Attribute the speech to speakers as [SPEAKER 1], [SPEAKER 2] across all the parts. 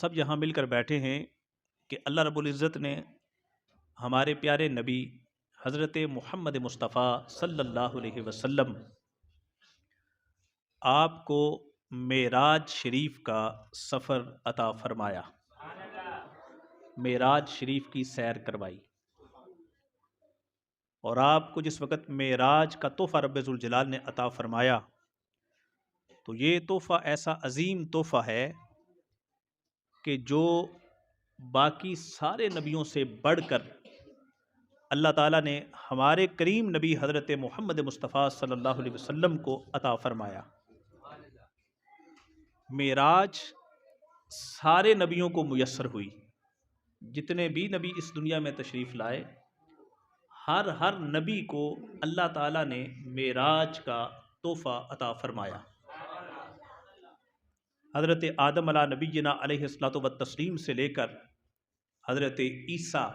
[SPEAKER 1] سب یہاں مل کر بیٹھے ہیں کہ اللہ رب العزت نے ہمارے پیارے نبی حضرت محمد مصطفیٰ صلی اللہ علیہ وسلم آپ کو معراج شریف کا سفر عطا فرمایا، معراج شریف کی سیر کروائی، اور آپ کو جس وقت معراج کا تحفہ رب ذوالجلال نے عطا فرمایا تو یہ تحفہ ایسا عظیم تحفہ ہے کہ جو باقی سارے نبیوں سے بڑھ کر اللہ تعالیٰ نے ہمارے کریم نبی حضرت محمد مصطفیٰ صلی اللہ علیہ وسلم کو عطا فرمایا۔ معراج سارے نبیوں کو میسر ہوئی، جتنے بھی نبی اس دنیا میں تشریف لائے ہر نبی کو اللہ تعالیٰ نے معراج کا تحفہ عطا فرمایا۔ حضرت آدم علیہ نبینا علیہ الصلوۃ والتسلیم سے لے کر حضرت عیسیٰ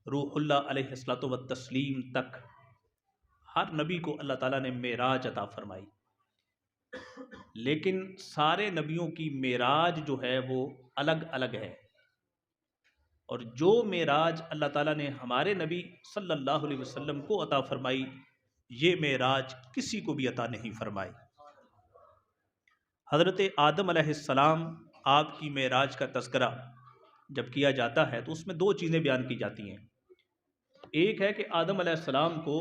[SPEAKER 1] روح اللہ علیہ الصلوۃ والتسلیم تک ہر نبی کو اللہ تعالیٰ نے معراج عطا فرمائی، لیکن سارے نبیوں کی معراج جو ہے وہ الگ الگ ہے، اور جو معراج اللہ تعالیٰ نے ہمارے نبی صلی اللہ علیہ وسلم کو عطا فرمائی یہ معراج کسی کو بھی عطا نہیں فرمائی۔ حضرت آدم علیہ السلام آپ کی معراج کا تذکرہ جب کیا جاتا ہے تو اس میں دو چیزیں بیان کی جاتی ہیں۔ ایک ہے کہ آدم علیہ السلام کو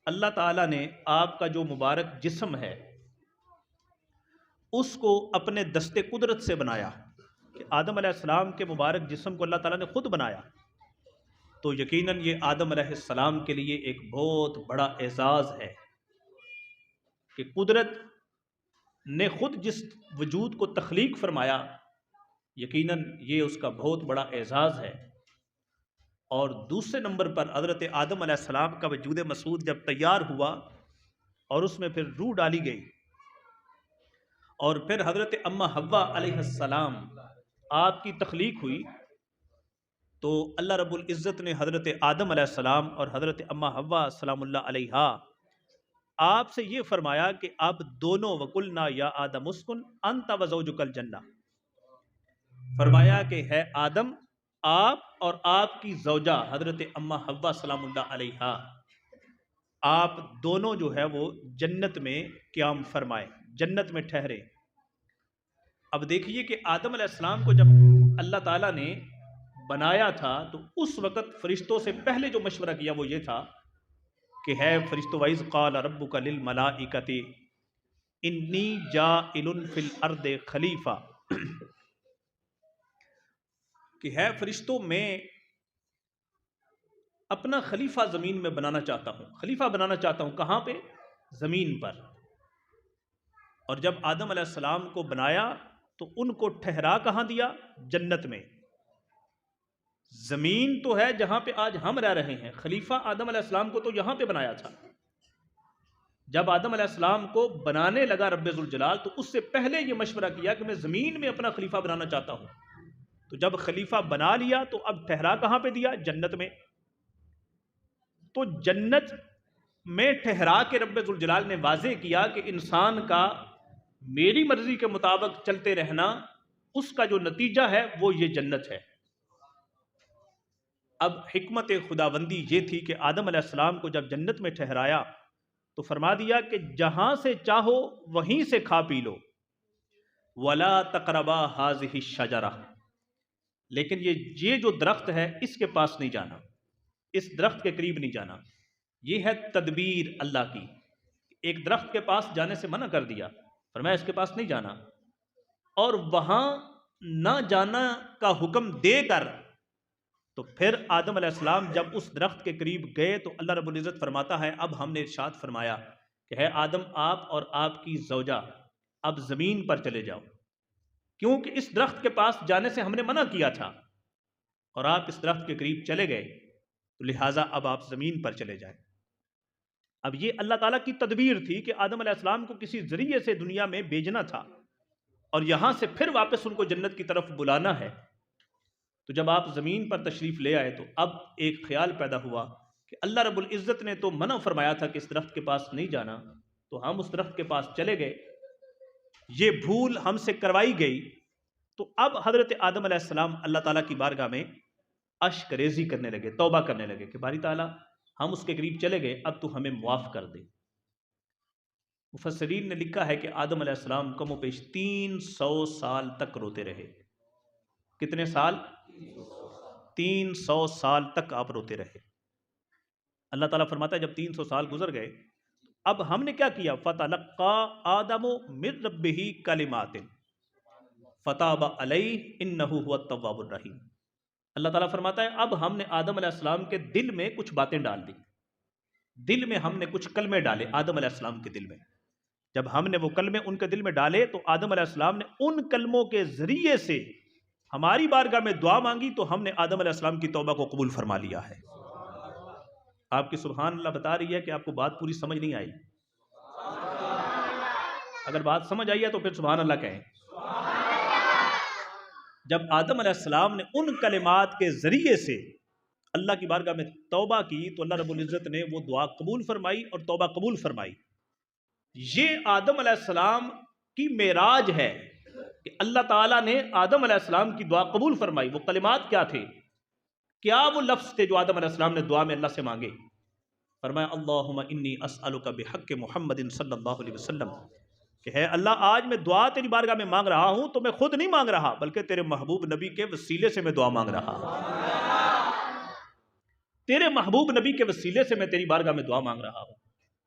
[SPEAKER 1] اللہ تعالیٰ نے آپ کا جو مبارک جسم ہے اس کو اپنے دست قدرت سے بنایا، کہ آدم علیہ السلام کے مبارک جسم کو اللہ تعالیٰ نے خود بنایا، تو یقیناً یہ آدم علیہ السلام کے لیے ایک بہت بڑا اعزاز ہے کہ قدرت نے خود جس وجود کو تخلیق فرمایا، یقیناً یہ اس کا بہت بڑا اعزاز ہے۔ اور دوسرے نمبر پر حضرت آدم علیہ السلام کا وجود مسعود جب تیار ہوا اور اس میں پھر روح ڈالی گئی، اور پھر حضرت اماں حوا علیہ السلام آپ کی تخلیق ہوئی، تو اللہ رب العزت نے حضرت آدم علیہ السلام اور حضرت اماں حوا سلام اللہ علیہا آپ سے یہ فرمایا کہ اب دونوں وقلنا یا آدم اسکن انت وزوجک الجنہ، فرمایا کہ ہے آدم آپ اور آپ کی زوجہ حضرت اماں حوا سلام اللہ علیہا آپ دونوں جو ہے وہ جنت میں قیام فرمائے، جنت میں ٹھہرے۔ اب دیکھیے کہ آدم علیہ السلام کو جب اللہ تعالیٰ نے بنایا تھا تو اس وقت فرشتوں سے پہلے جو مشورہ کیا وہ یہ تھا کہ ہے فرشتوں وَإِذْ قَالَ رَبُّكَ لِلْمَلَائِكَةِ إِنِّي جَاعِلٌ فِي الْأَرْضِ خلیفہ، کہ ہے فرشتوں میں اپنا خلیفہ زمین میں بنانا چاہتا ہوں، خلیفہ بنانا چاہتا ہوں، کہاں پہ؟ زمین پر۔ اور جب آدم علیہ السلام کو بنایا تو ان کو ٹھہرا کہاں دیا؟ جنت میں۔ زمین تو ہے جہاں پہ آج ہم رہ رہے ہیں، خلیفہ آدم علیہ السلام کو تو یہاں پہ بنایا تھا۔ جب آدم علیہ السلام کو بنانے لگا رب ذوالجلال تو اس سے پہلے یہ مشورہ کیا کہ میں زمین میں اپنا خلیفہ بنانا چاہتا ہوں، تو جب خلیفہ بنا لیا تو اب ٹھہرا کہاں پہ دیا؟ جنت میں۔ تو جنت میں ٹھہرا کے رب ذوالجلال نے واضح کیا کہ انسان کا میری مرضی کے مطابق چلتے رہنا اس کا جو نتیجہ ہے وہ یہ جنت ہے۔ اب حکمت خداوندی یہ تھی کہ آدم علیہ السلام کو جب جنت میں ٹھہرایا تو فرما دیا کہ جہاں سے چاہو وہیں سے کھا پی لو، وَلَا تَقْرَبَا هَٰذِهِ الشَّجَرَةَ، لیکن یہ جو درخت ہے اس کے پاس نہیں جانا، اس درخت کے قریب نہیں جانا۔ یہ ہے تدبیر اللہ کی، ایک درخت کے پاس جانے سے منع کر دیا، فرمایا اس کے پاس نہیں جانا، اور وہاں نہ جانا کا حکم دے کر تو پھر آدم علیہ السلام جب اس درخت کے قریب گئے تو اللہ رب العزت فرماتا ہے اب ہم نے ارشاد فرمایا کہ ہے آدم آپ اور آپ کی زوجہ اب زمین پر چلے جاؤ، کیونکہ اس درخت کے پاس جانے سے ہم نے منع کیا تھا اور آپ اس درخت کے قریب چلے گئے، تو لہٰذا اب آپ زمین پر چلے جائیں۔ اب یہ اللہ تعالیٰ کی تدبیر تھی کہ آدم علیہ السلام کو کسی ذریعے سے دنیا میں بھیجنا تھا اور یہاں سے پھر واپس ان کو جنت کی طرف بلانا ہے۔ تو جب آپ زمین پر تشریف لے آئے تو اب ایک خیال پیدا ہوا کہ اللہ رب العزت نے تو منع فرمایا تھا کہ اس درخت کے پاس نہیں جانا، تو ہم اس درخت کے پاس چلے گئے، یہ بھول ہم سے کروائی گئی، تو اب حضرت آدم علیہ السلام اللہ تعالیٰ کی بارگاہ میں اشک ریزی کرنے لگے، توبہ کرنے لگے کہ باری تعالیٰ ہم اس کے قریب چلے گئے، اب تو ہمیں معاف کر دے۔ مفسرین نے لکھا ہے کہ آدم علیہ السلام کم و بیش 300 سال تک روتے رہے۔ کتنے سال؟ 300 سال تک آپ روتے رہے۔ اللہ تعالیٰ فرماتا ہے جب 300 سال گزر گئے، اب ہم نے کیا کیا؟ فَتَلَقَّى آدَمُ مِن رَبِّهِ كَلِمَاتٍ فَتَابَ عَلَيْهِ إِنَّهُ هُوَ التَّوَّابُ الرَّحِيمُ۔ اللہ تعالیٰ فرماتا ہے اب ہم نے آدم علیہ السلام کے دل میں کچھ باتیں ڈال دی، دل میں ہم نے کچھ کلمے ڈالے آدم علیہ السلام کے دل میں۔ جب ہم نے وہ کلمے ان کے دل میں ڈالے تو آدم علیہ السلام نے ان کلموں کے ذریعے سے ہماری بارگاہ میں دعا مانگی، تو ہم نے آدم علیہ السلام کی توبہ کو قبول فرما لیا ہے۔ آپ کی سبحان اللہ بتا رہی ہے کہ آپ کو بات پوری سمجھ نہیں آئی۔ اگر بات سمجھ آئی ہے تو پھر سبحان اللہ کہیں۔ جب آدم علیہ السلام نے ان کلمات کے ذریعے سے اللہ کی بارگاہ میں توبہ کی تو اللہ رب العزت نے وہ دعا قبول فرمائی اور توبہ قبول فرمائی۔ یہ آدم علیہ السلام کی معراج ہے کہ اللہ تعالیٰ نے آدم علیہ السلام کی دعا قبول فرمائی۔ وہ کلمات کیا تھے؟ کیا وہ لفظ تھے جو آدم علیہ السلام نے دعا میں اللہ سے مانگے؟ فرمایا اللہم انی اسألک بحق محمد صلی اللہ علیہ وسلم کہ ہے اللہ آج میں دعا تیری بارگاہ میں مانگ رہا ہوں تو میں خود نہیں مانگ رہا بلکہ تیرے محبوب نبی کے وسیلے سے میں دعا مانگ رہا ہوں، تیرے محبوب نبی کے وسیلے سے میں تیری بارگاہ میں دعا مانگ رہا ہوں۔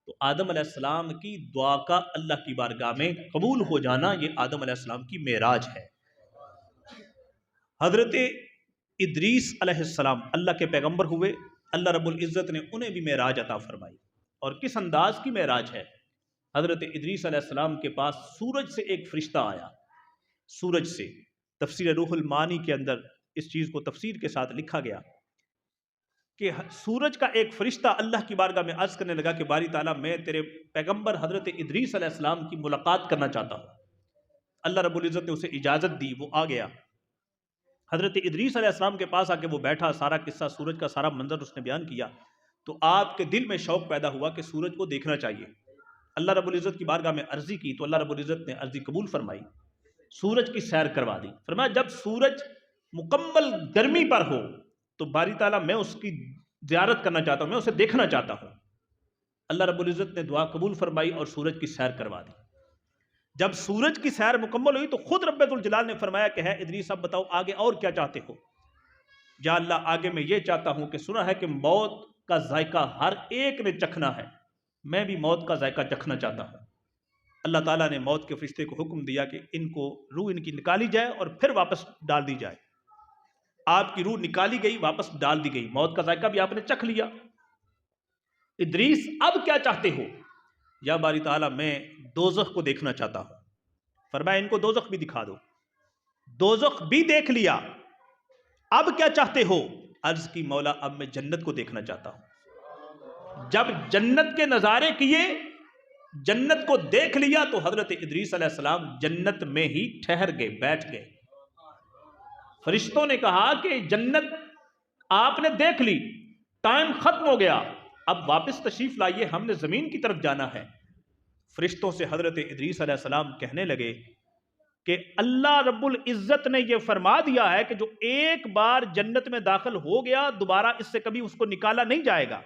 [SPEAKER 1] تو آدم علیہ السلام کی دعا کا اللہ کی بارگاہ میں قبول ہو جانا یہ آدم علیہ السلام کی معراج ہے۔ حضرت ادریس علیہ السلام اللہ کے پیغمبر ہوئے، اللہ رب العزت نے انہیں بھی معراج عطا فرمائی۔ اور کس انداز کی معراج ہے؟ حضرت ادریس علیہ السلام کے پاس سورج سے ایک فرشتہ آیا، سورج سے۔ تفسیر روح المعانی کے اندر اس چیز کو تفسیر کے ساتھ لکھا گیا کہ سورج کا ایک فرشتہ اللہ کی بارگاہ میں عرض کرنے لگا کہ باری تعالیٰ میں تیرے پیغمبر حضرت ادریس علیہ السلام کی ملاقات کرنا چاہتا ہوں۔ اللہ رب العزت نے اسے اجازت دی، وہ آ گیا۔ حضرت ادریس علیہ السلام کے پاس آ کے وہ بیٹھا، سارا قصہ سورج کا سارا منظر اس نے بیان کیا، تو آپ کے دل میں شوق پیدا ہوا کہ سورج کو دیکھنا چاہیے۔ اللہ رب العزت کی بارگاہ میں عرضی کی تو اللہ رب العزت نے عرضی قبول فرمائی، سورج کی سیر کروا دی۔ فرمایا جب سورج مکمل گرمی پر ہو تو باری تعالیٰ میں اس کی زیارت کرنا چاہتا ہوں، میں اسے دیکھنا چاہتا ہوں۔ اللہ رب العزت نے دعا قبول فرمائی اور سورج کی سیر کروا دی۔ جب سورج کی سیر مکمل ہوئی تو خود رب ذوالجلال نے فرمایا کہ ہے ادریس اب بتاؤ آگے اور کیا چاہتے ہو؟ یا اللہ آگے میں یہ چاہتا ہوں کہ سنا ہے کہ موت کا ذائقہ ہر ایک نے چکھنا ہے، میں بھی موت کا ذائقہ چکھنا چاہتا ہوں۔ اللہ تعالیٰ نے موت کے فرشتے کو حکم دیا کہ ان کو روح ان کی نکالی جائے اور پھر واپس ڈال دی جائے۔ آپ کی روح نکالی گئی، واپس ڈال دی گئی، موت کا ذائقہ بھی آپ نے چکھ لیا۔ ادریس اب کیا چاہتے ہو؟ یا باری تعالیٰ میں دوزخ کو دیکھنا چاہتا ہوں۔ فرمایا ان کو دوزخ بھی دکھا دو۔ دوزخ بھی دیکھ لیا، اب کیا چاہتے ہو؟ عرض کی مولا اب میں جنت کو دیکھنا چاہتا ہوں۔ جب جنت کے نظارے کیے، جنت کو دیکھ لیا تو حضرت ادریس علیہ السلام جنت میں ہی ٹھہر گئے، بیٹھ گئے۔ فرشتوں نے کہا کہ جنت آپ نے دیکھ لی، ٹائم ختم ہو گیا، اب واپس تشریف لائیے، ہم نے زمین کی طرف جانا ہے۔ فرشتوں سے حضرت ادریس علیہ السلام کہنے لگے کہ اللہ رب العزت نے یہ فرما دیا ہے کہ جو ایک بار جنت میں داخل ہو گیا دوبارہ اس سے کبھی اس کو نکالا نہیں جائے گا،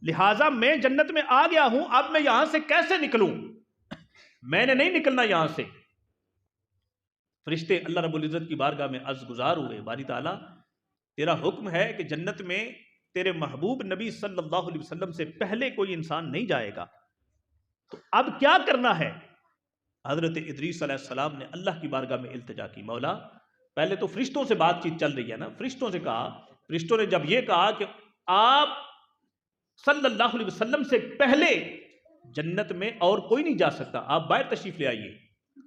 [SPEAKER 1] لہٰذا میں جنت میں آ گیا ہوں، اب میں یہاں سے کیسے نکلوں؟ میں نے نہیں نکلنا یہاں سے۔ فرشتے اللہ رب العزت کی بارگاہ میں عرض گزار ہوئے، باری تعالیٰ تیرا حکم ہے کہ جنت میں تیرے محبوب نبی صلی اللہ علیہ وسلم سے پہلے کوئی انسان نہیں جائے گا، تو اب کیا کرنا ہے؟ حضرت ادریس علیہ السلام نے اللہ کی بارگاہ میں التجا کی، مولا پہلے تو فرشتوں سے بات چیت چل رہی ہے نا، فرشتوں سے کہا، فرشتوں نے جب یہ کہا کہ آپ صلی اللہ علیہ وسلم سے پہلے جنت میں اور کوئی نہیں جا سکتا، آپ باہر تشریف لے آئیے،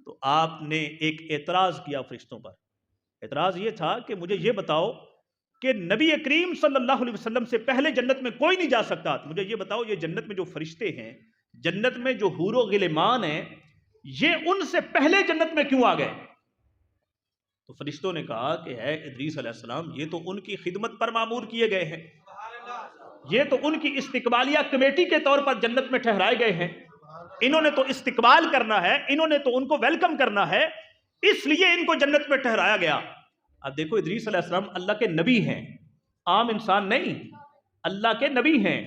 [SPEAKER 1] تو آپ نے ایک اعتراض کیا فرشتوں پر۔ اعتراض یہ تھا کہ مجھے یہ بتاؤ کہ نبی کریم صلی اللہ علیہ وسلم سے پہلے جنت میں کوئی نہیں جا سکتا، مجھے یہ بتاؤ یہ جنت میں جو فرشتے ہیں، جنت میں جو حور و غلمان ہیں، یہ ان سے پہلے جنت میں کیوں آ گئے؟ تو فرشتوں نے کہا کہ ہے ادریس علیہ السلام یہ تو ان کی خدمت پر مامور کیے گئے ہیں، یہ تو ان کی استقبالیہ کمیٹی کے طور پر جنت میں ٹھہرائے گئے ہیں، انہوں نے تو استقبال کرنا ہے، انہوں نے تو ان کو ویلکم کرنا ہے، اس لیے ان کو جنت میں ٹھہرایا گیا۔ اب دیکھو ادریس علیہ السلام اللہ کے نبی ہیں، عام انسان نہیں، اللہ کے نبی ہیں۔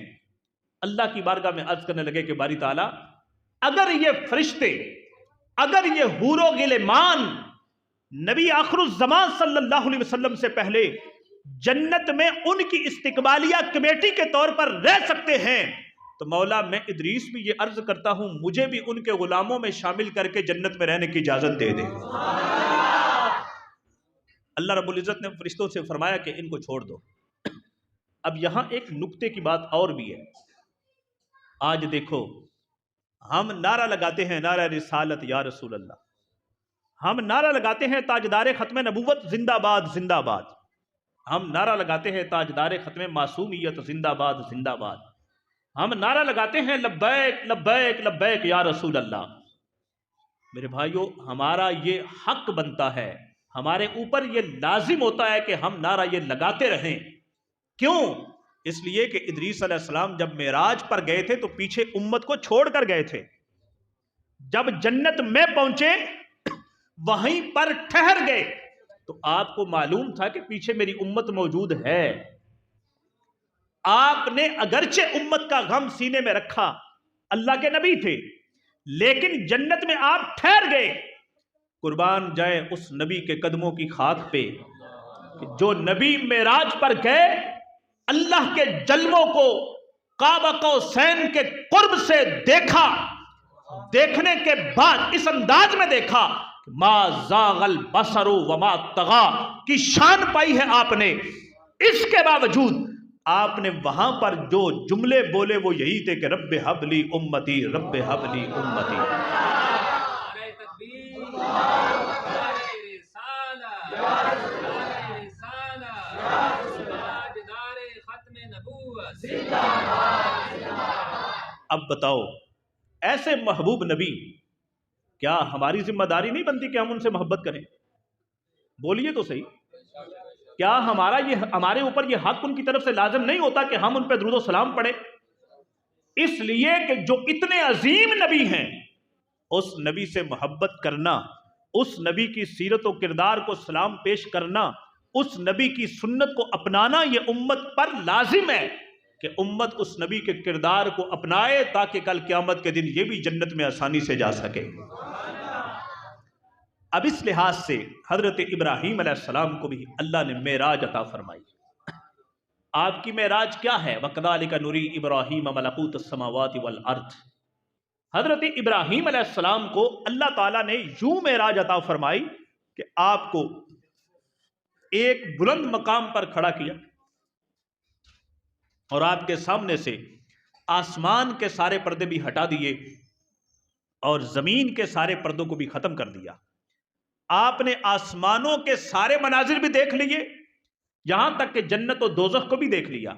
[SPEAKER 1] اللہ کی بارگاہ میں عرض کرنے لگے کہ باری تعالیٰ اگر یہ فرشتے، اگر یہ حور و غلمان نبی آخر الزمان صلی اللہ علیہ وسلم سے پہلے جنت میں ان کی استقبالیہ کمیٹی کے طور پر رہ سکتے ہیں تو مولا میں ادریس بھی یہ عرض کرتا ہوں مجھے بھی ان کے غلاموں میں شامل کر کے جنت میں رہنے کی اجازت دے دے۔ اللہ رب العزت نے فرشتوں سے فرمایا کہ ان کو چھوڑ دو۔ اب یہاں ایک نکتے کی بات اور بھی ہے۔ آج دیکھو ہم نعرہ لگاتے ہیں نعرہ رسالت یا رسول اللہ، ہم نعرہ لگاتے ہیں تاجدار ختم نبوت زندہ باد زندہ باد، ہم نعرہ لگاتے ہیں تاجدار ختم معصومیت زندہ باد زندہ باد، ہم نعرہ لگاتے ہیں لبیک لبیک لبیک یا رسول اللہ۔ میرے بھائیو ہمارا یہ حق بنتا ہے، ہمارے اوپر یہ لازم ہوتا ہے کہ ہم نعرہ یہ لگاتے رہیں۔ کیوں؟ اس لیے کہ ادریس علیہ السلام جب معراج پر گئے تھے تو پیچھے امت کو چھوڑ کر گئے تھے، جب جنت میں پہنچے وہیں پر ٹھہر گئے تو آپ کو معلوم تھا کہ پیچھے میری امت موجود ہے۔ آپ نے اگرچہ امت کا غم سینے میں رکھا، اللہ کے نبی تھے، لیکن جنت میں آپ ٹھہر گئے۔ قربان جائے اس نبی کے قدموں کی خاک پہ جو نبی معراج پر گئے، اللہ کے جلووں کو کعبہ قوسین کے قرب سے دیکھا، دیکھنے کے بعد اس انداز میں دیکھا ما زاغ البصر وما طغى کی شان پائی ہے آپ نے۔ اس کے باوجود آپ نے وہاں پر جو جملے بولے وہ یہی تھے کہ رب ہب لی امتی رب ہب لی امتی۔ اب بتاؤ ایسے محبوب نبی کیا ہماری ذمہ داری نہیں بنتی کہ ہم ان سے محبت کریں؟ بولیے تو صحیح، کیا ہمارے اوپر یہ حق ان کی طرف سے لازم نہیں ہوتا کہ ہم ان پہ درود و سلام پڑھیں؟ اس لیے کہ جو اتنے عظیم نبی ہیں اس نبی سے محبت کرنا، اس نبی کی سیرت و کردار کو سلام پیش کرنا، اس نبی کی سنت کو اپنانا یہ امت پر لازم ہے کہ امت اس نبی کے کردار کو اپنائے تاکہ کل قیامت کے دن یہ بھی جنت میں آسانی سے جا سکے۔ اب اس لحاظ سے حضرت ابراہیم علیہ السلام کو بھی اللہ نے معراج عطا فرمائی۔ آپ کی معراج کیا ہے؟ وَكَذَلِكَ نُرِي إِبْرَاهِيمَ مَلَكُوتَ السَّمَاوَاتِ وَالْأَرْضِ۔ حضرت ابراہیم علیہ السلام کو اللہ تعالیٰ نے یوں معراج عطا فرمائی کہ آپ کو ایک بلند مقام پر کھڑا کیا اور آپ کے سامنے سے آسمان کے سارے پردے بھی ہٹا دیے اور زمین کے سارے پردوں کو بھی ختم کر دیا۔ آپ نے آسمانوں کے سارے مناظر بھی دیکھ لیے، یہاں تک کہ جنت و دوزخ کو بھی دیکھ لیا،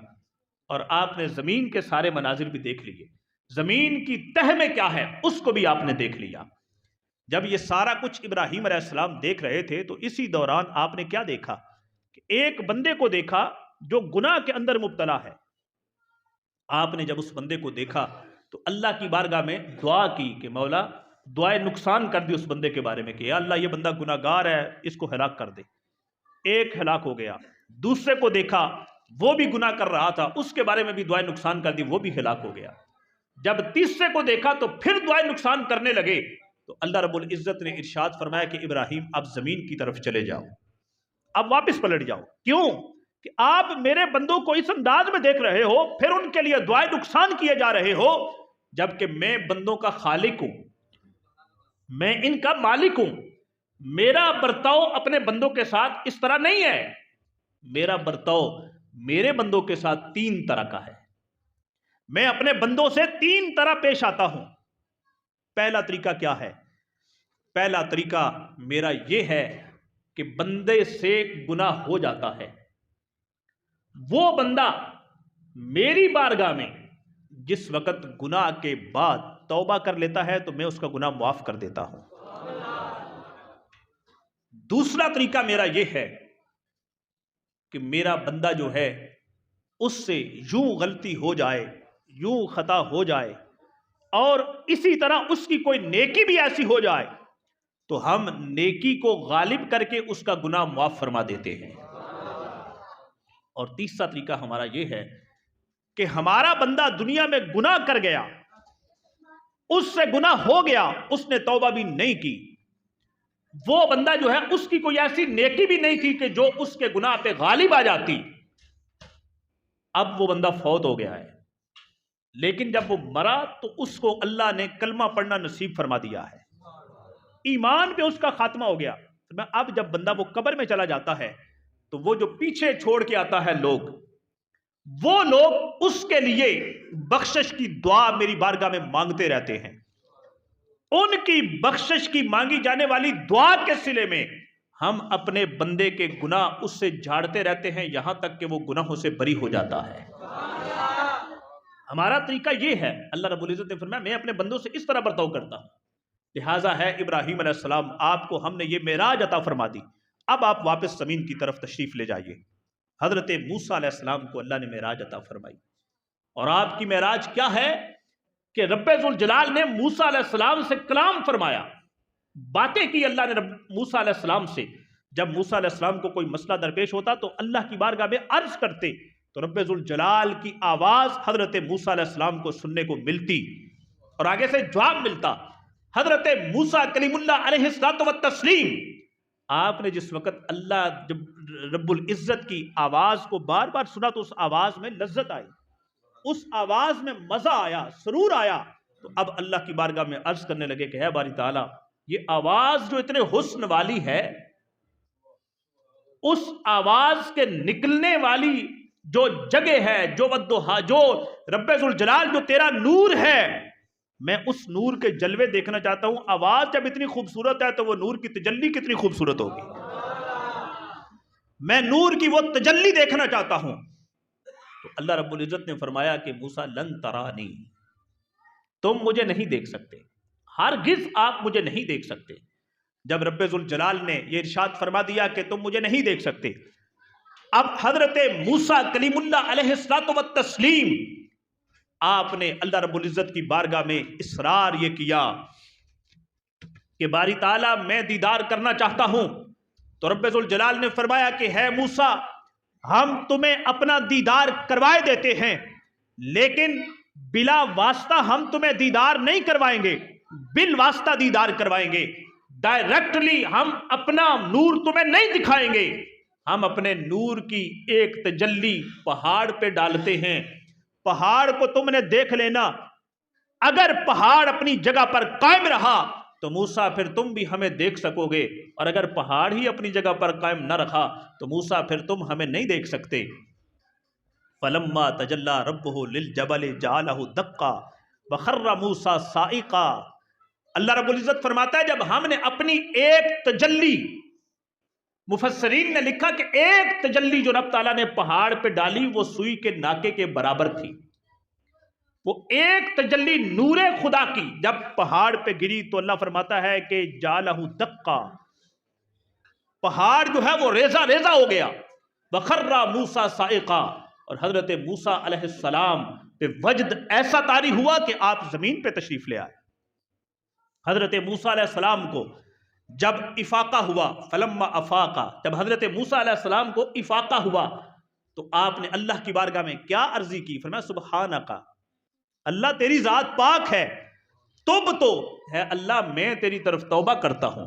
[SPEAKER 1] اور آپ نے زمین کے سارے مناظر بھی دیکھ لیے، زمین کی تہ میں کیا ہے اس کو بھی آپ نے دیکھ لیا۔ جب یہ سارا کچھ ابراہیم علیہ السلام دیکھ رہے تھے تو اسی دوران آپ نے کیا دیکھا کہ ایک بندے کو دیکھا جو گناہ کے اندر مبتلا ہے۔ آپ نے جب اس بندے کو دیکھا تو اللہ کی بارگاہ میں دعا کی کہ مولا دعائے نقصان کر دی اس بندے کے بارے میں کہ یا اللہ یہ بندہ گناہ گار ہے، اس کو ہلاک کر دے۔ ایک ہلاک ہو گیا۔ دوسرے کو دیکھا وہ بھی گناہ کر رہا تھا، اس کے بارے میں بھی دعائے نقصان کر دی، وہ بھی ہلاک ہو گیا۔ جب تیسرے کو دیکھا تو پھر دعائے نقصان کرنے لگے تو اللہ رب العزت نے ارشاد فرمایا کہ ابراہیم اب زمین کی طرف چلے جاؤ، اب واپس پلٹ جاؤ۔ کیوں کہ آپ میرے بندوں کو اس انداز میں دیکھ رہے ہو، پھر ان کے لیے دعائے نقصان کیے جا رہے ہو، جبکہ میں بندوں کا خالق ہوں، میں ان کا مالک ہوں۔ میرا برتاؤ اپنے بندوں کے ساتھ اس طرح نہیں ہے، میرا برتاؤ میرے بندوں کے ساتھ تین طرح کا ہے۔ میں اپنے بندوں سے تین طرح پیش آتا ہوں۔ پہلا طریقہ کیا ہے؟ پہلا طریقہ میرا یہ ہے کہ بندے سے گناہ ہو جاتا ہے، وہ بندہ میری بارگاہ میں جس وقت گناہ کے بعد توبہ کر لیتا ہے تو میں اس کا گناہ معاف کر دیتا ہوں۔ دوسرا طریقہ میرا یہ ہے کہ میرا بندہ جو ہے اس سے یوں غلطی ہو جائے، یوں خطا ہو جائے، اور اسی طرح اس کی کوئی نیکی بھی ایسی ہو جائے تو ہم نیکی کو غالب کر کے اس کا گناہ معاف فرما دیتے ہیں۔ اور تیسرا طریقہ ہمارا یہ ہے کہ ہمارا بندہ دنیا میں گناہ کر گیا، اس سے گناہ ہو گیا، اس نے توبہ بھی نہیں کی، وہ بندہ جو ہے اس کی کوئی ایسی نیکی بھی نہیں تھی کہ جو اس کے گناہ پہ غالب آ جاتی، اب وہ بندہ فوت ہو گیا ہے، لیکن جب وہ مرا تو اس کو اللہ نے کلمہ پڑھنا نصیب فرما دیا ہے، ایمان پہ اس کا خاتمہ ہو گیا۔ اب جب بندہ وہ قبر میں چلا جاتا ہے تو وہ جو پیچھے چھوڑ کے آتا ہے لوگ، وہ لوگ اس کے لیے بخشش کی دعا میری بارگاہ میں مانگتے رہتے ہیں، ان کی بخشش کی مانگی جانے والی دعا کے صلے میں ہم اپنے بندے کے گناہ اس سے جھاڑتے رہتے ہیں یہاں تک کہ وہ گناہوں سے بری ہو جاتا ہے۔ ہمارا طریقہ یہ ہے، اللہ رب العزت نے فرمایا میں اپنے بندوں سے اس طرح برتاؤ کرتا ہوں، لہٰذا ہے ابراہیم علیہ السلام آپ کو ہم نے یہ معراج عطا فرما دی، اب آپ واپس زمین کی طرف تشریف لے جائیے۔ حضرت موسیٰ علیہ السلام کو اللہ نے معراج عطا فرمائی، اور آپ کی معراج کیا ہے کہ رب ذوالجلال نے موسیٰ علیہ السلام سے کلام فرمایا، باتیں کی اللہ نے موسیٰ علیہ السلام سے۔ جب موسیٰ علیہ السلام کو کوئی مسئلہ درپیش ہوتا تو اللہ کی بارگاہ میں عرض کرتے تو رب ذوالجلال کی آواز حضرت موسیٰ علیہ السلام کو سننے کو ملتی اور آگے سے جواب ملتا۔ حضرت موسیٰ کلیم اللہ علیہ السلام، آپ نے جس وقت اللہ جب رب العزت کی آواز کو بار بار سنا تو اس آواز میں لذت آئی، اس آواز میں مزہ آیا، سرور آیا، تو اب اللہ کی بارگاہ میں عرض کرنے لگے کہ اے باری تعالیٰ، یہ آواز جو اتنے حسن والی ہے، اس آواز کے نکلنے والی جو جگہ ہے، جو رب ذوالجلال جو تیرا نور ہے، میں اس نور کے جلوے دیکھنا چاہتا ہوں۔ آواز جب اتنی خوبصورت ہے تو وہ نور کی تجلی کتنی خوبصورت ہوگی، میں نور کی وہ تجلی دیکھنا چاہتا ہوں۔ تو اللہ رب العزت نے فرمایا کہ موسیٰ لن ترانی، تم مجھے نہیں دیکھ سکتے، ہرگز آپ مجھے نہیں دیکھ سکتے۔ جب رب ذوالجلال نے یہ ارشاد فرما دیا کہ تم مجھے نہیں دیکھ سکتے، اب حضرت موسیٰ کلیم اللہ علیہ السلام آپ نے اللہ رب العزت کی بارگاہ میں اصرار یہ کیا کہ باری تعالیٰ میں دیدار کرنا چاہتا ہوں۔ تو رب ذوالجلال نے فرمایا کہ ہے موسیٰ، ہم تمہیں اپنا دیدار کروائے دیتے ہیں، لیکن بلا واسطہ ہم تمہیں دیدار نہیں کروائیں گے، بالواسطہ دیدار کروائیں گے، ڈائریکٹلی ہم اپنا نور تمہیں نہیں دکھائیں گے، ہم اپنے نور کی ایک تجلی پہاڑ پہ ڈالتے ہیں، پہاڑ کو تم نے دیکھ لینا، اگر پہاڑ اپنی جگہ پر قائم رہا تو موسیٰ پھر تم بھی ہمیں دیکھ سکو گے، اور اگر پہاڑ ہی اپنی جگہ پر قائم نہ رکھا تو موسیٰ پھر تم ہمیں نہیں دیکھ سکتے۔ فلما تجلی ربہ للجبل جعلہ دکا وخر موسیٰ صاعقا، اللہ رب العزت فرماتا ہے جب ہم نے اپنی ایک تجلی، مفسرین نے لکھا کہ ایک تجلی جو رب تعالیٰ نے پہاڑ پہ ڈالی وہ سوئی کے ناکے کے برابر تھی، وہ ایک تجلی نور خدا کی جب پہاڑ پہ گری تو اللہ فرماتا ہے کہ جعلہ دکا، پہاڑ جو ہے وہ ریزہ ریزہ ہو گیا، وخر موسیٰ صاعقا، اور حضرت موسیٰ علیہ السلام پہ وجد ایسا طاری ہوا کہ آپ زمین پہ تشریف لے آئے۔ حضرت موسیٰ علیہ السلام کو جب افاقہ ہوا، فلما افاقہ، جب حضرت موسیٰ علیہ السلام کو افاقہ ہوا تو آپ نے اللہ کی بارگاہ میں کیا عرضی کی؟ فرمایا سبحانک، اللہ تیری ذات پاک ہے، تب تو ہے اللہ میں تیری طرف توبہ کرتا ہوں،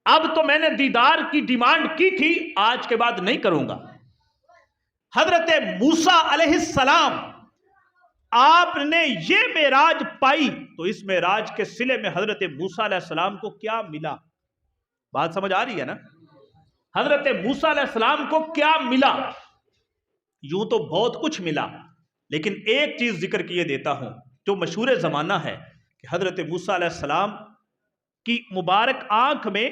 [SPEAKER 1] اب تو میں نے دیدار کی ڈیمانڈ کی تھی، آج کے بعد نہیں کروں گا۔ حضرت موسیٰ علیہ السلام آپ نے یہ معراج پائی تو اس معراج کے صلے میں حضرت موسیٰ علیہ السلام کو کیا ملا؟ بات سمجھ آ رہی ہے نا؟ حضرت موسیٰ علیہ السلام کو کیا ملا؟ یوں تو بہت کچھ ملا، لیکن ایک چیز ذکر کیے دیتا ہوں جو مشہور زمانہ ہے کہ حضرت موسیٰ علیہ السلام کی مبارک آنکھ میں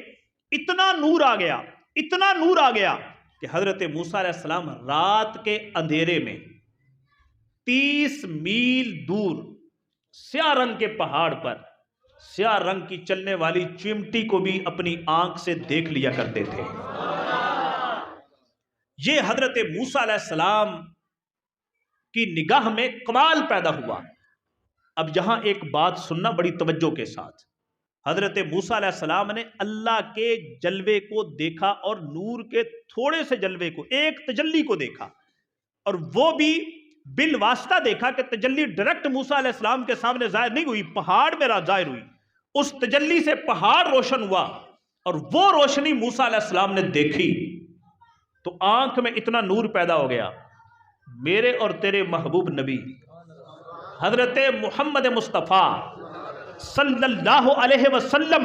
[SPEAKER 1] اتنا نور آ گیا، اتنا نور آ گیا کہ حضرت موسیٰ علیہ السلام رات کے اندھیرے میں 30 میل دور سیاہ رنگ کے پہاڑ پر سیاہ رنگ کی چلنے والی چمٹی کو بھی اپنی آنکھ سے دیکھ لیا کرتے تھے۔ یہ حضرت موسیٰ علیہ السلام کی نگاہ میں کمال پیدا ہوا۔ اب یہاں ایک بات سننا بڑی توجہ کے ساتھ، حضرت موسیٰ علیہ السلام نے اللہ کے جلوے کو دیکھا اور نور کے تھوڑے سے جلوے کو، ایک تجلی کو دیکھا، اور وہ بھی بالواسطہ دیکھا کہ تجلی ڈائریکٹ موسیٰ علیہ السلام کے سامنے ظاہر نہیں ہوئی، پہاڑ میں ظاہر ہوئی۔ اس تجلی سے پہاڑ روشن ہوا اور وہ روشنی موسیٰ علیہ السلام نے دیکھی تو آنکھ میں اتنا نور پیدا ہو گیا۔ میرے اور تیرے محبوب نبی حضرت محمد مصطفیٰ صلی اللہ علیہ وسلم،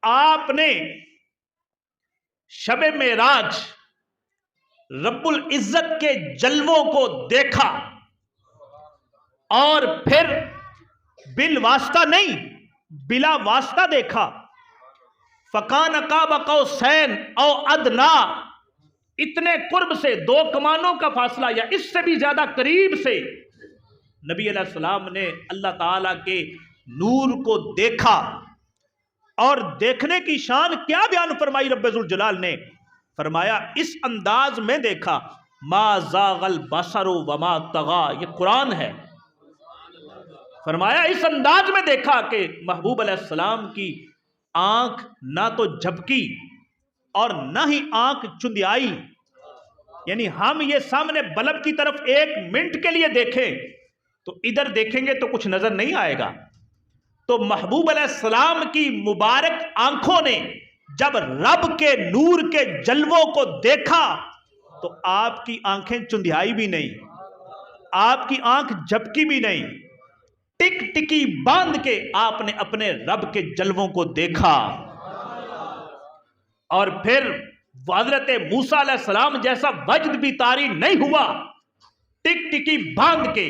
[SPEAKER 1] آپ نے شب معراج رب العزت کے جلووں کو دیکھا اور پھر بالواسطہ نہیں بلا واسطہ دیکھا۔ فکان قاب قوسین او ادنا، اتنے قرب سے، 2 کمانوں کا فاصلہ یا اس سے بھی زیادہ قریب سے نبی علیہ السلام نے اللہ تعالیٰ کے نور کو دیکھا۔ اور دیکھنے کی شان کیا بیان فرمائی رب ذوالجلال نے؟ فرمایا اس انداز میں دیکھا، ما زاغ البصر وما طغى، یہ قرآن ہے۔ فرمایا اس انداز میں دیکھا کہ محبوب علیہ السلام کی آنکھ نہ تو جھپکی اور نہ ہی آنکھ چندیائی، یعنی ہم یہ سامنے بلب کی طرف 1 منٹ کے لیے دیکھیں تو ادھر دیکھیں گے تو کچھ نظر نہیں آئے گا، تو محبوب علیہ السلام کی مبارک آنکھوں نے جب رب کے نور کے جلووں کو دیکھا تو آپ کی آنکھیں چندیائی بھی نہیں، آپ کی آنکھ جھپکی بھی نہیں، ٹک ٹکی باندھ کے آپ نے اپنے رب کے جلووں کو دیکھا۔ اور پھر حضرت موسیٰ علیہ السلام جیسا وجد بھی طاری نہیں ہوا، ٹک ٹکی باندھ کے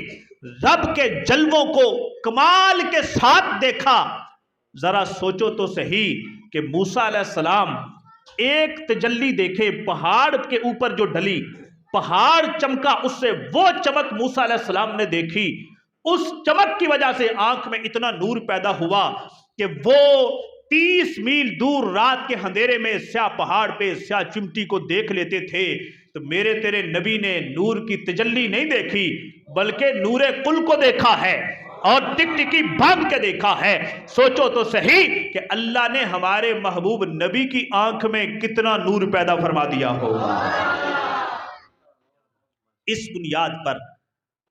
[SPEAKER 1] رب کے جلووں کو کمال کے ساتھ دیکھا۔ ذرا سوچو تو صحیح کہ موسیٰ علیہ السلام ایک تجلی دیکھے پہاڑ کے اوپر جو ڈلی، پہاڑ چمکا، اس سے وہ چمک موسیٰ علیہ السلام نے دیکھی، اس چمک کی وجہ سے آنکھ میں اتنا نور پیدا ہوا کہ وہ 30 میل دور رات کے اندھیرے میں سیاہ پہاڑ پہ سیاہ چمٹی کو دیکھ لیتے تھے۔ تو میرے تیرے نبی نے نور کی تجلی نہیں دیکھی بلکہ نور کل کو دیکھا ہے اور ٹک ٹکی باندھ کے دیکھا ہے۔ سوچو تو صحیح کہ اللہ نے ہمارے محبوب نبی کی آنکھ میں کتنا نور پیدا فرما دیا ہوگا۔ اس بنیاد پر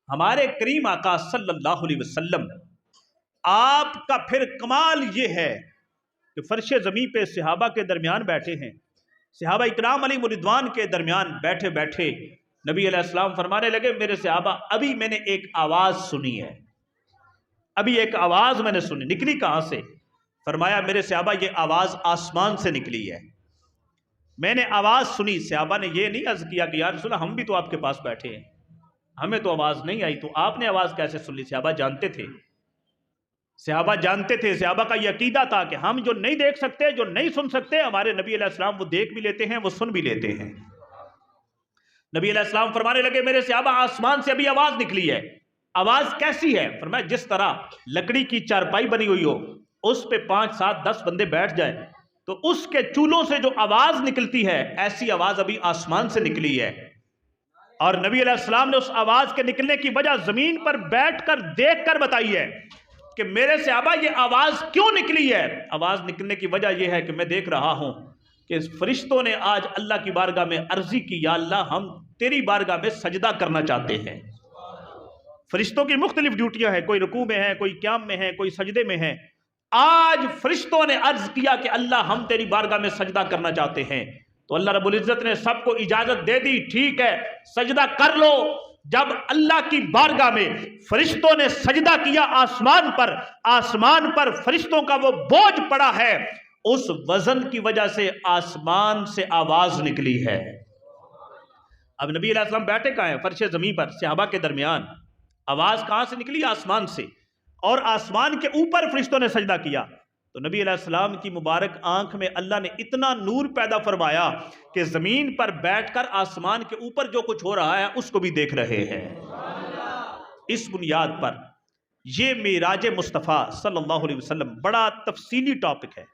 [SPEAKER 1] ہمارے کریم آقا صلی اللہ علیہ وسلم، آپ کا پھر کمال یہ ہے کہ فرش زمین پہ صحابہ کے درمیان بیٹھے ہیں، صحابہ اکرام علیہ رضوان کے درمیان بیٹھے بیٹھے نبی علیہ السلام فرمانے لگے، میرے صحابہ ابھی میں نے ایک آواز سنی ہے، ابھی ایک آواز میں نے سنی، نکلی کہاں سے؟ فرمایا میرے صحابہ یہ آواز آسمان سے نکلی ہے، میں نے آواز سنی۔ صحابہ نے یہ نہیں عرض کیا کہ یا رسول اللہ ہم بھی تو آپ کے پاس بیٹھے ہیں، ہمیں تو آواز نہیں آئی، تو آپ نے آواز کیسے سن لی؟ صحابہ جانتے تھے، صحابہ جانتے تھے، صحابہ کا یہ عقیدہ تھا کہ ہم جو نہیں دیکھ سکتے، جو نہیں سن سکتے، ہمارے نبی علیہ السلام وہ دیکھ بھی لیتے ہیں، وہ سن بھی لیتے ہیں۔ نبی علیہ السلام فرمانے لگے میرے صحابہ آسمان سے ابھی آواز نکلی ہے۔ آواز کیسی ہے؟ فرمایا جس طرح لکڑی کی چارپائی بنی ہوئی ہو، اس پہ 5 7 10 بندے بیٹھ جائیں تو اس کے چولوں سے جو آواز نکلتی ہے، ایسی آواز ابھی آسمان سے نکلی ہے۔ اور نبی علیہ السلام نے اس آواز کے نکلنے کی وجہ زمین پر بیٹھ کر دیکھ کر بتائی ہے کہ میرے صحابہ یہ آواز کیوں نکلی ہے؟ آواز نکلنے کی وجہ یہ ہے کہ میں دیکھ رہا ہوں کہ فرشتوں نے آج اللہ کی بارگاہ میں عرضی کی، یا اللہ ہم تیری بارگاہ میں سجدہ کرنا چاہتے ہیں۔ فرشتوں کی مختلف ڈیوٹیاں ہیں، کوئی رکوع میں ہے، کوئی قیام میں ہے، کوئی سجدے میں ہے۔ آج فرشتوں نے عرض کیا کہ اللہ ہم تیری بارگاہ میں سجدہ کرنا چاہتے ہیں، تو اللہ رب العزت نے سب کو اجازت دے دی، ٹھیک ہے سجدہ کر لو۔ جب اللہ کی بارگاہ میں فرشتوں نے سجدہ کیا آسمان پر فرشتوں کا وہ بوجھ پڑا ہے، اس وزن کی وجہ سے آسمان سے آواز نکلی ہے۔ اب نبی علیہ السلام بیٹھے کہاں ہیں؟ فرش زمین پر صحابہ کے درمیان۔ آواز کہاں سے نکلی؟ آسمان سے، اور آسمان کے اوپر فرشتوں نے سجدہ کیا۔ تو نبی علیہ السلام کی مبارک آنکھ میں اللہ نے اتنا نور پیدا فرمایا کہ زمین پر بیٹھ کر آسمان کے اوپر جو کچھ ہو رہا ہے اس کو بھی دیکھ رہے ہیں۔ اس بنیاد پر یہ معراج مصطفیٰ صلی اللہ علیہ وسلم بڑا تفصیلی ٹاپک ہے،